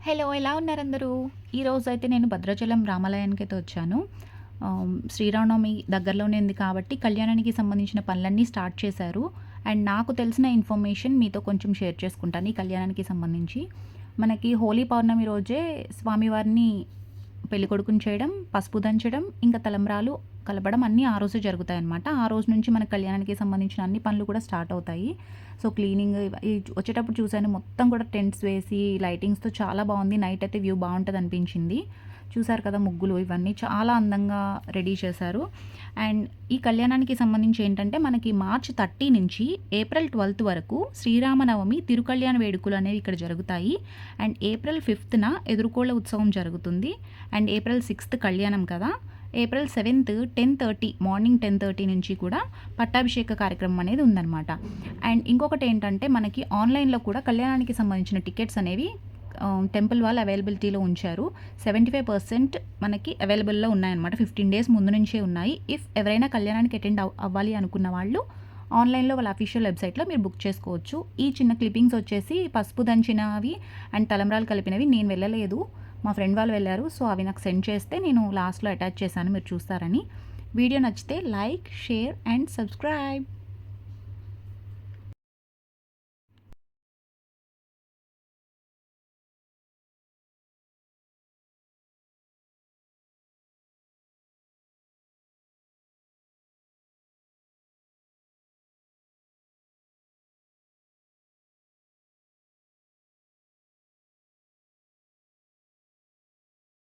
Hello! ఎలా ఉన్నారందరూ? ఈరోజైతే నేను భద్రాచలం రామాలయానికైతే వచ్చాను. శ్రీరామనవమి దగ్గరలోనే ఉంది కాబట్టి కళ్యాణానికి సంబంధించిన పనులన్నీ స్టార్ట్ చేశారు. అండ్ నాకు తెలిసిన ఇన్ఫర్మేషన్ మీతో కొంచెం షేర్ చేసుకుంటాను ఈ కళ్యాణానికి సంబంధించి. మనకి హోలీ పౌర్ణమి రోజే స్వామివారిని పెళ్ళికొడుకుని చేయడం, పసుపు దంచడం, ఇంకా తలంబ్రాలు కలపడం అన్నీ ఆ రోజే జరుగుతాయన్నమాట. ఆ రోజు నుంచి మన కళ్యాణానికి సంబంధించిన అన్ని పనులు కూడా స్టార్ట్ అవుతాయి. సో, క్లీనింగ్ వచ్చేటప్పుడు చూసాను మొత్తం కూడా టెంట్స్ వేసి లైటింగ్స్‌తో చాలా బాగుంది. నైట్ అయితే వ్యూ బాగుంటదనిపించింది. చూసారు కదా ముగ్గులు ఇవన్నీ చాలా అందంగా రెడీ చేశారు. అండ్ ఈ కళ్యాణానికి సంబంధించి ఏంటంటే మనకి మార్చ్ 30 నుంచి ఏప్రిల్ 12 వరకు శ్రీరామనవమి తిరుకళ్యాణ వేడుకలు అనేవి ఇక్కడ జరుగుతాయి. అండ్ ఏప్రిల్ 5న ఎదురుకోళ్ల ఉత్సవం జరుగుతుంది. అండ్ ఏప్రిల్ 6th కళ్యాణం కదా! ఏప్రిల్ 7th 10:30 మార్నింగ్ 10:30 నుంచి కూడా పట్టాభిషేక కార్యక్రమం అనేది ఉందన్నమాట. అండ్ ఇంకొకటి ఏంటంటే మనకి ఆన్లైన్‌లో కూడా కళ్యాణానికి సంబంధించిన టికెట్స్ అనేవి టెంపుల్ వాళ్ళు అవైలబిలిటీలో ఉంచారు. 75% మనకి అవైలబుల్‌లో ఉన్నాయన్నమాట. 15 డేస్ ముందు నుంచే ఉన్నాయి. ఇఫ్ ఎవరైనా కళ్యాణానికి అటెండ్ అవ్వాలి అనుకున్న వాళ్ళు ఆన్లైన్‌లో వాళ్ళ అఫీషియల్ వెబ్‌సైట్‌లో మీరు బుక్ చేసుకోవచ్చు. ఈ చిన్న క్లిప్పింగ్స్ వచ్చేసి పసుపు దంచినవి అండ్ తలంబ్రాలు కలిపినవి నేను వెళ్ళలేదు. మా ఫ్రెండ్ వాళ్ళు వెళ్ళారు. సో, అవి నాకు సెండ్ చేస్తే నేను లాస్ట్‌లో అటాచ్ చేశాను మీరు చూస్తారని. వీడియో నచ్చితే లైక్, షేర్ అండ్ సబ్స్క్రైబ్.